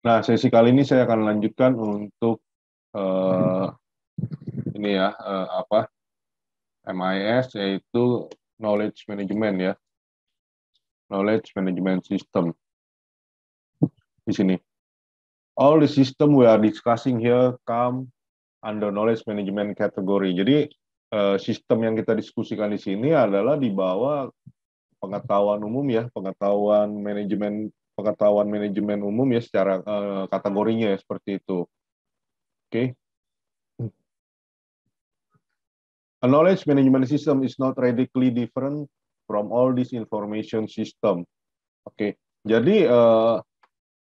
Nah, sesi kali ini saya akan lanjutkan untuk eh, ini ya MIS, yaitu Knowledge Management ya, Knowledge Management System di sini. All the system we are discussing here come under Knowledge Management category. Jadi sistem yang kita diskusikan di sini adalah di bawah pengetahuan umum ya, pengetahuan manajemen umum ya secara kategorinya ya, seperti itu. Oke. A knowledge management system is not radically different from all this information system. Oke, jadi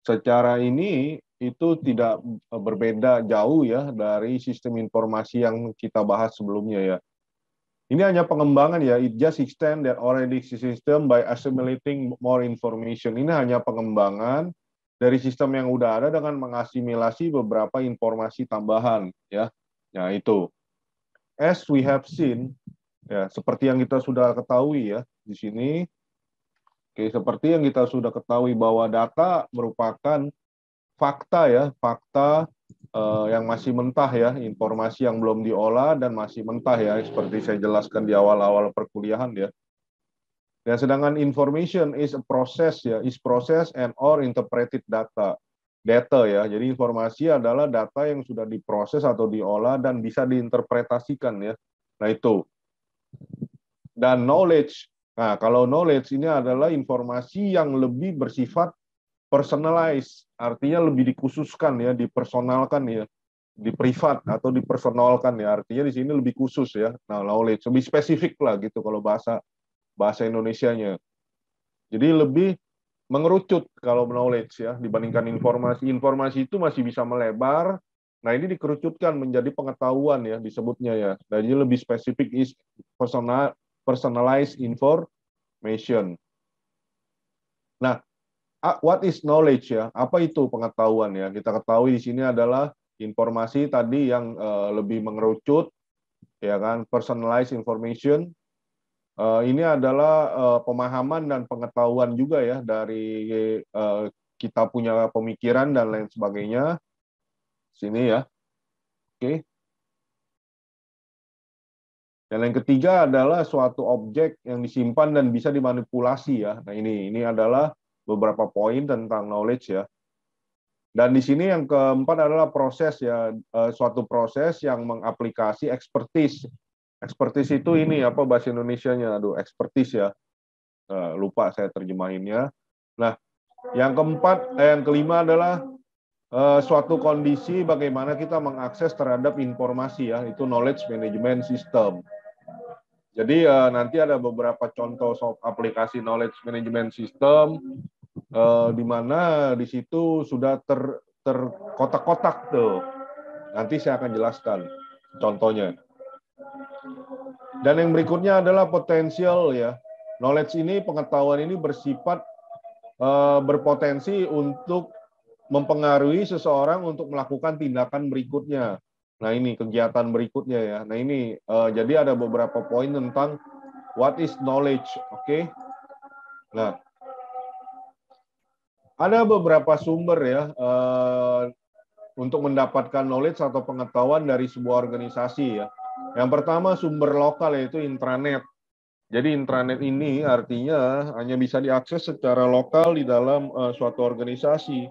secara ini itu tidak berbeda jauh ya dari sistem informasi yang kita bahas sebelumnya ya. Ini hanya pengembangan ya, it just extend that already system by assimilating more information. Ini hanya pengembangan dari sistem yang udah ada dengan mengasimilasi beberapa informasi tambahan ya. Ya itu. As we have seen, ya, seperti yang kita sudah ketahui ya di sini, oke, seperti yang kita sudah ketahui bahwa data merupakan fakta ya, fakta yang masih mentah ya, informasi yang belum diolah dan masih mentah ya, seperti saya jelaskan di awal-awal perkuliahan ya. Dan sedangkan information is a process ya, is process and or interpreted data. Data ya, jadi informasi adalah data yang sudah diproses atau diolah dan bisa diinterpretasikan ya. Nah itu. Dan knowledge. Nah, kalau knowledge ini adalah informasi yang lebih bersifat personalized, artinya lebih dikhususkan ya, dipersonalkan ya, diprivat atau dipersonalkan ya, artinya di sini lebih khusus ya. Nah, knowledge lebih spesifik lah gitu kalau bahasa bahasa Indonesianya. Jadi lebih mengerucut kalau knowledge ya dibandingkan informasi. Informasi itu masih bisa melebar. Nah, ini dikerucutkan menjadi pengetahuan ya disebutnya ya. Jadi lebih spesifik is personalized information. Nah, what is knowledge ya? Apa itu pengetahuan ya? Kita ketahui di sini adalah informasi tadi yang lebih mengerucut, ya kan? Personalized information. Ini adalah pemahaman dan pengetahuan juga ya dari kita punya pemikiran dan lain sebagainya. Sini ya, oke. Dan yang ketiga adalah suatu objek yang disimpan dan bisa dimanipulasi ya. Nah ini adalah beberapa poin tentang knowledge ya. Dan di sini yang keempat adalah proses ya, suatu proses yang mengaplikasi expertise. Expertise itu ini apa bahasa Indonesianya? Aduh, expertise ya. Lupa saya terjemahinnya. Nah, yang kelima adalah suatu kondisi bagaimana kita mengakses terhadap informasi ya, itu knowledge management system. Jadi nanti ada beberapa contoh aplikasi knowledge management system di mana di situ sudah terkotak-kotak tuh. Nanti saya akan jelaskan contohnya. Dan yang berikutnya adalah potensial ya. Knowledge ini, pengetahuan ini bersifat berpotensi untuk mempengaruhi seseorang untuk melakukan tindakan berikutnya. Nah ini kegiatan berikutnya ya. Nah ini jadi ada beberapa poin tentang what is knowledge, oke? Nah ada beberapa sumber ya untuk mendapatkan knowledge atau pengetahuan dari sebuah organisasi ya. Yang pertama sumber lokal yaitu intranet. Jadi intranet ini artinya hanya bisa diakses secara lokal di dalam suatu organisasi.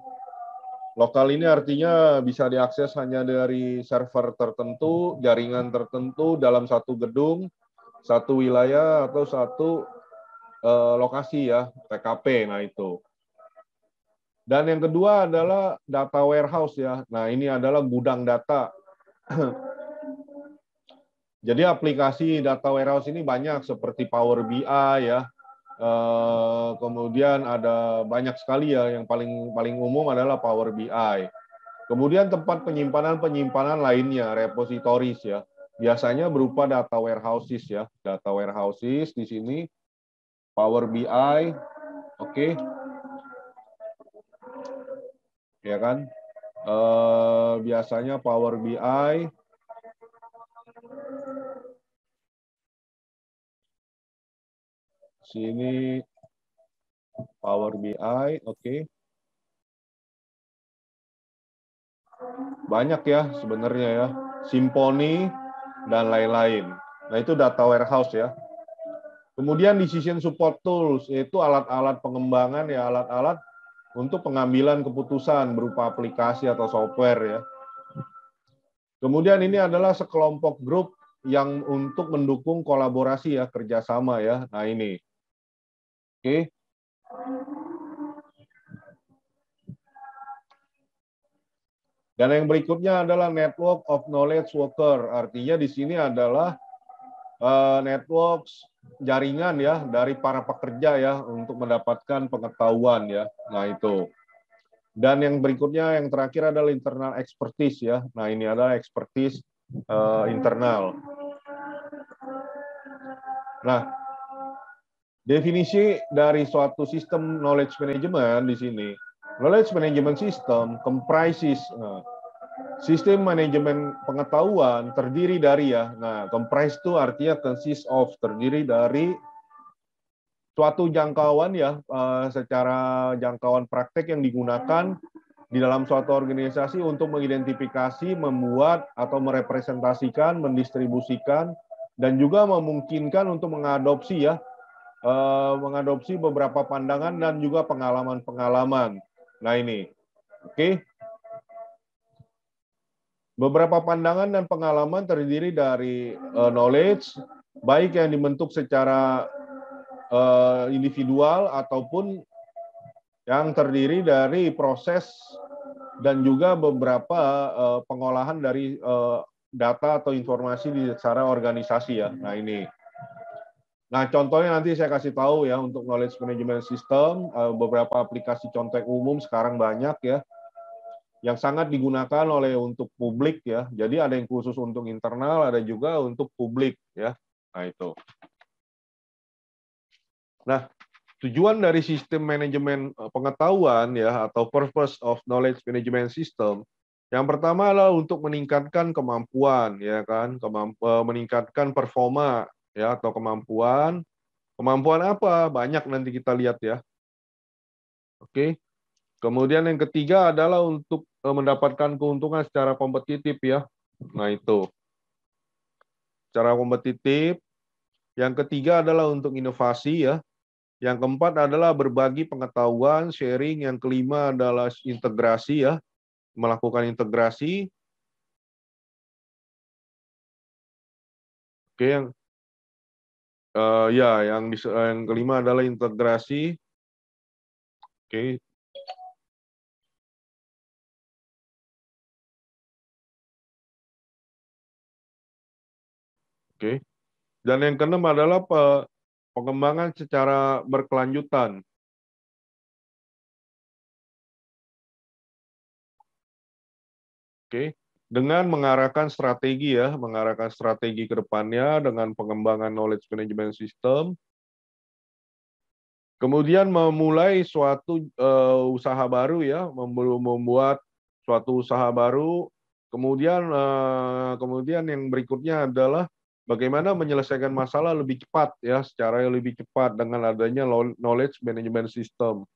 Lokal ini artinya bisa diakses hanya dari server tertentu, jaringan tertentu dalam satu gedung, satu wilayah atau satu lokasi ya, TKP. Nah itu. Dan yang kedua adalah data warehouse ya. Nah ini adalah gudang data. Jadi aplikasi data warehouse ini banyak seperti Power BI ya. Kemudian ada banyak sekali ya, yang paling paling umum adalah Power BI. Kemudian tempat penyimpanan lainnya, repositories ya. Biasanya berupa data warehouses ya. Data warehouses di sini, Power BI, oke, ya kan? Biasanya Power BI, sini Power BI, oke. banyak ya sebenarnya ya, Symfony dan lain-lain. Nah, itu data warehouse ya. Kemudian decision support tools, yaitu alat-alat pengembangan ya, alat-alat untuk pengambilan keputusan berupa aplikasi atau software ya. Kemudian ini adalah sekelompok grup yang untuk mendukung kolaborasi ya, kerjasama ya. Nah ini, oke. Dan yang berikutnya adalah network of knowledge worker. Artinya di sini adalah network jaringan ya dari para pekerja ya untuk mendapatkan pengetahuan ya. Nah itu. Dan yang berikutnya yang terakhir adalah internal expertise ya. Nah ini adalah expertise internal. Nah, definisi dari suatu sistem knowledge management di sini. Knowledge management system comprises sistem manajemen pengetahuan terdiri dari ya. Nah, comprise itu artinya consist of, terdiri dari suatu jangkauan ya, secara jangkauan praktek yang digunakan di dalam suatu organisasi untuk mengidentifikasi, membuat atau merepresentasikan, mendistribusikan, dan juga memungkinkan untuk mengadopsi ya, mengadopsi beberapa pandangan dan juga pengalaman-pengalaman. Nah ini, oke. Beberapa pandangan dan pengalaman terdiri dari knowledge, baik yang dibentuk secara individual ataupun yang terdiri dari proses dan juga beberapa pengolahan dari data atau informasi di secara organisasi ya. Nah ini. Nah contohnya nanti saya kasih tahu ya untuk knowledge management system, beberapa aplikasi contoh umum sekarang banyak ya, yang sangat digunakan oleh untuk publik ya. Jadi ada yang khusus untuk internal, ada juga untuk publik ya. Nah itu. Nah, tujuan dari sistem manajemen pengetahuan ya atau purpose of knowledge management system yang pertama adalah untuk meningkatkan kemampuan ya kan, meningkatkan performa ya atau kemampuan. Kemampuan apa? Banyak nanti kita lihat ya. Oke. Kemudian yang ketiga adalah untuk mendapatkan keuntungan secara kompetitif ya. Nah, itu. Secara kompetitif. Yang ketiga adalah untuk inovasi ya. Yang keempat adalah berbagi pengetahuan, sharing. Yang kelima adalah integrasi ya, melakukan integrasi. Oke, yang kelima adalah integrasi. Oke. Oke. Dan yang keenam adalah pengembangan secara berkelanjutan. Oke. Dengan mengarahkan strategi ya, mengarahkan strategi ke depannya dengan pengembangan knowledge management system. Kemudian memulai suatu usaha baru ya, membuat suatu usaha baru. Kemudian yang berikutnya adalah bagaimana menyelesaikan masalah lebih cepat ya, secara lebih cepat dengan adanya knowledge management system.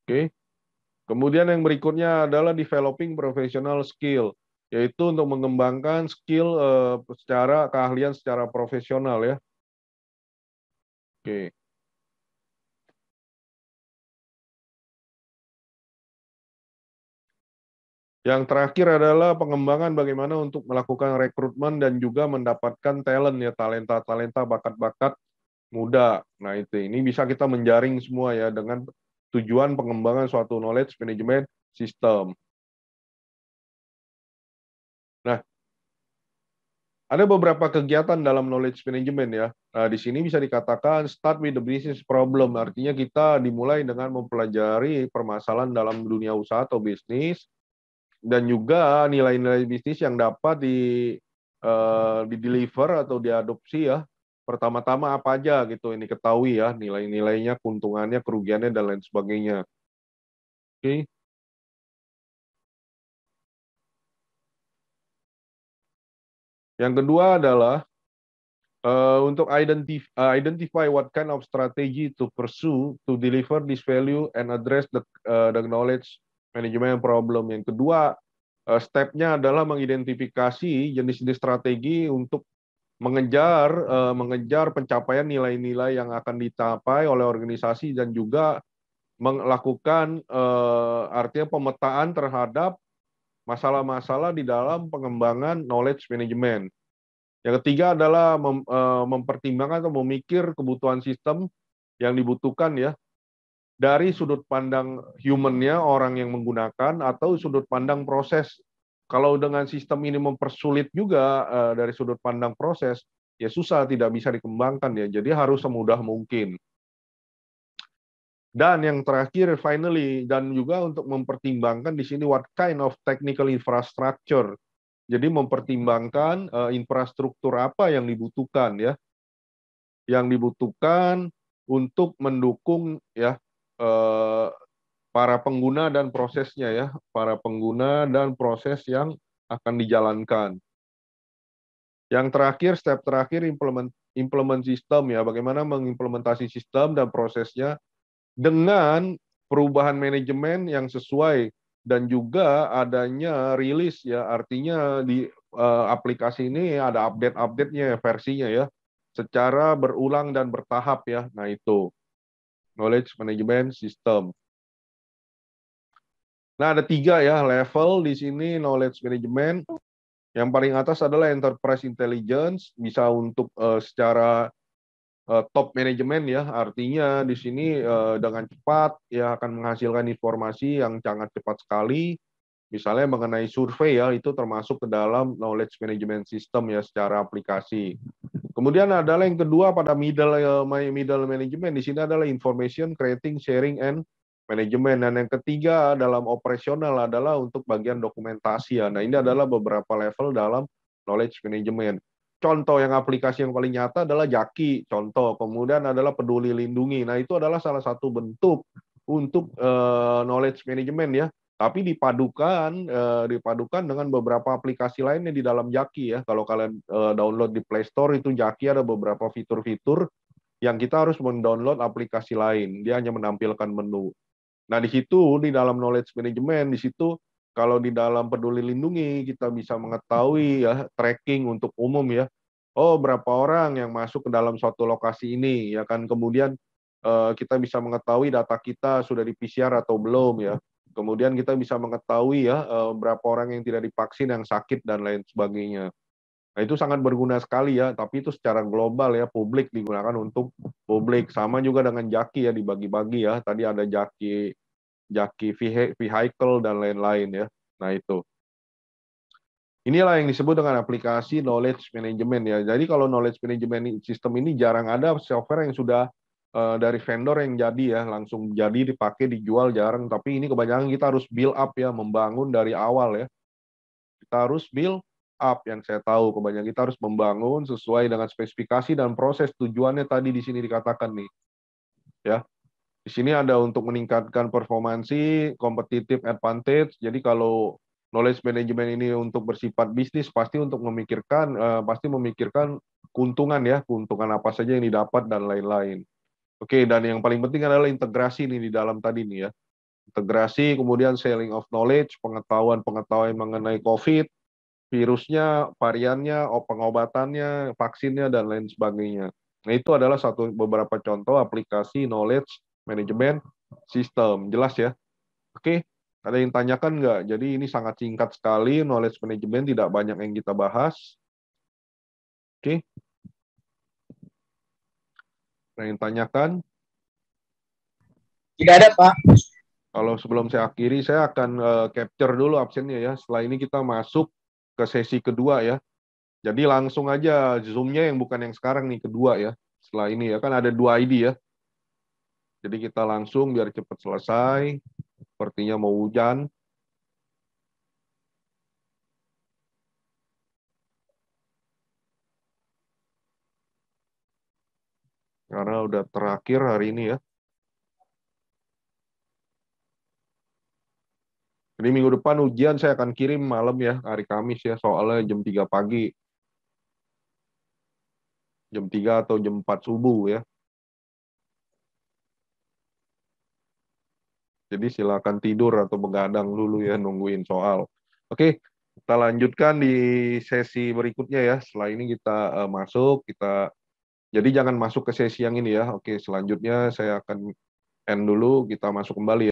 Oke. Kemudian yang berikutnya adalah developing professional skill, yaitu untuk mengembangkan skill secara keahlian secara profesional ya. Oke. Yang terakhir adalah pengembangan bagaimana untuk melakukan rekrutmen dan juga mendapatkan talent ya, talenta-talenta, bakat-bakat muda. Nah, ini bisa kita menjaring semua ya dengan tujuan pengembangan suatu knowledge management system. Nah, ada beberapa kegiatan dalam knowledge management ya. Nah, di sini bisa dikatakan start with the business problem. Artinya kita dimulai dengan mempelajari permasalahan dalam dunia usaha atau bisnis dan juga nilai-nilai bisnis yang dapat di-deliver atau diadopsi ya. Pertama-tama apa aja gitu ini ketahui ya, nilai-nilainya, keuntungannya, kerugiannya dan lain sebagainya. Oke. Yang kedua adalah Untuk identify what kind of strategy to pursue to deliver this value and address the knowledge management problem. Yang kedua, step-nya adalah mengidentifikasi jenis-jenis strategi untuk mengejar pencapaian nilai-nilai yang akan dicapai oleh organisasi dan juga melakukan artinya pemetaan terhadap masalah-masalah di dalam pengembangan knowledge management. Yang ketiga adalah mempertimbangkan atau memikir kebutuhan sistem yang dibutuhkan ya dari sudut pandang human-nya, orang yang menggunakan, atau sudut pandang proses. Kalau dengan sistem ini mempersulit juga dari sudut pandang proses, ya susah, tidak bisa dikembangkan ya. Jadi harus semudah mungkin. Dan yang terakhir, finally, dan juga untuk mempertimbangkan di sini what kind of technical infrastructure. Jadi mempertimbangkan infrastruktur apa yang dibutuhkan ya, yang dibutuhkan untuk mendukung ya para pengguna dan prosesnya ya, para pengguna dan proses yang akan dijalankan. Yang terakhir, step terakhir implement sistem ya, bagaimana mengimplementasi sistem dan prosesnya dengan perubahan manajemen yang sesuai dan juga adanya rilis ya, artinya di aplikasi ini ada update-update-nya versinya ya, secara berulang dan bertahap ya. Nah itu knowledge management system. Nah ada 3 ya level di sini knowledge management. Yang paling atas adalah enterprise intelligence, bisa untuk secara top manajemen ya, artinya di sini dengan cepat ya akan menghasilkan informasi yang sangat cepat sekali. Misalnya mengenai survei ya, itu termasuk ke dalam knowledge management system ya secara aplikasi. Kemudian adalah yang kedua pada middle management, di sini adalah information creating, sharing, and management. Dan yang ketiga dalam operasional adalah untuk bagian dokumentasi ya. Nah ini adalah beberapa level dalam knowledge management. Contoh yang aplikasi yang paling nyata adalah Jaki, contoh. Kemudian adalah Peduli Lindungi. Nah itu adalah salah satu bentuk untuk knowledge management ya. Tapi dipadukan dengan beberapa aplikasi lainnya di dalam Jaki ya. Kalau kalian download di Play Store itu Jaki ada beberapa fitur-fitur yang kita harus mendownload aplikasi lain. Dia hanya menampilkan menu. Nah, di situ di dalam knowledge management, di situ kalau di dalam Peduli Lindungi kita bisa mengetahui ya tracking untuk umum ya. Oh, berapa orang yang masuk ke dalam suatu lokasi ini ya kan. Kemudian kita bisa mengetahui data kita sudah di PCR atau belum ya. Kemudian kita bisa mengetahui ya berapa orang yang tidak divaksin, yang sakit dan lain sebagainya. Nah, itu sangat berguna sekali ya, tapi itu secara global ya, publik digunakan untuk publik. Sama juga dengan Jaki ya, dibagi-bagi ya. Tadi ada Jaki vehicle dan lain-lain ya. Nah, itu. Inilah yang disebut dengan aplikasi knowledge management ya. Jadi kalau knowledge management system ini jarang ada software yang sudah dari vendor yang jadi ya, langsung jadi dipakai dijual jarang, tapi ini kebanyakan kita harus build up ya, membangun dari awal ya. Kita harus build up, yang saya tahu kebanyakan kita harus membangun sesuai dengan spesifikasi dan proses tujuannya tadi di sini dikatakan nih. Ya. Di sini ada untuk meningkatkan performansi, competitive advantage. Jadi kalau knowledge management ini untuk bersifat bisnis pasti untuk memikirkan keuntungan ya, keuntungan apa saja yang didapat dan lain-lain. Oke, dan yang paling penting adalah integrasi nih di dalam tadi nih ya. Integrasi, kemudian sharing of knowledge, pengetahuan mengenai COVID, virusnya, variannya, pengobatannya, vaksinnya, dan lain sebagainya. Nah, itu adalah beberapa contoh aplikasi knowledge management system. Jelas ya? Oke, ada yang tanyakan nggak? Jadi ini sangat singkat sekali, knowledge management, tidak banyak yang kita bahas. Oke. Ada yang tanyakan? Tidak ada, Pak. Kalau sebelum saya akhiri, saya akan capture dulu absennya ya. Setelah ini kita masuk ke sesi kedua ya. Jadi langsung aja Zoom-nya yang bukan yang sekarang nih, kedua ya. Setelah ini ya, kan ada 2 ID ya. Jadi kita langsung biar cepat selesai. Sepertinya mau hujan. Karena udah terakhir hari ini ya. Jadi minggu depan ujian saya akan kirim malam ya, hari Kamis ya, soalnya jam 3 pagi. jam 3 atau jam 4 subuh ya. Jadi silakan tidur atau begadang dulu ya, nungguin soal. Oke, kita lanjutkan di sesi berikutnya ya. Setelah ini kita masuk, jadi jangan masuk ke sesi yang ini ya. Oke, selanjutnya saya akan end dulu, kita masuk kembali ya.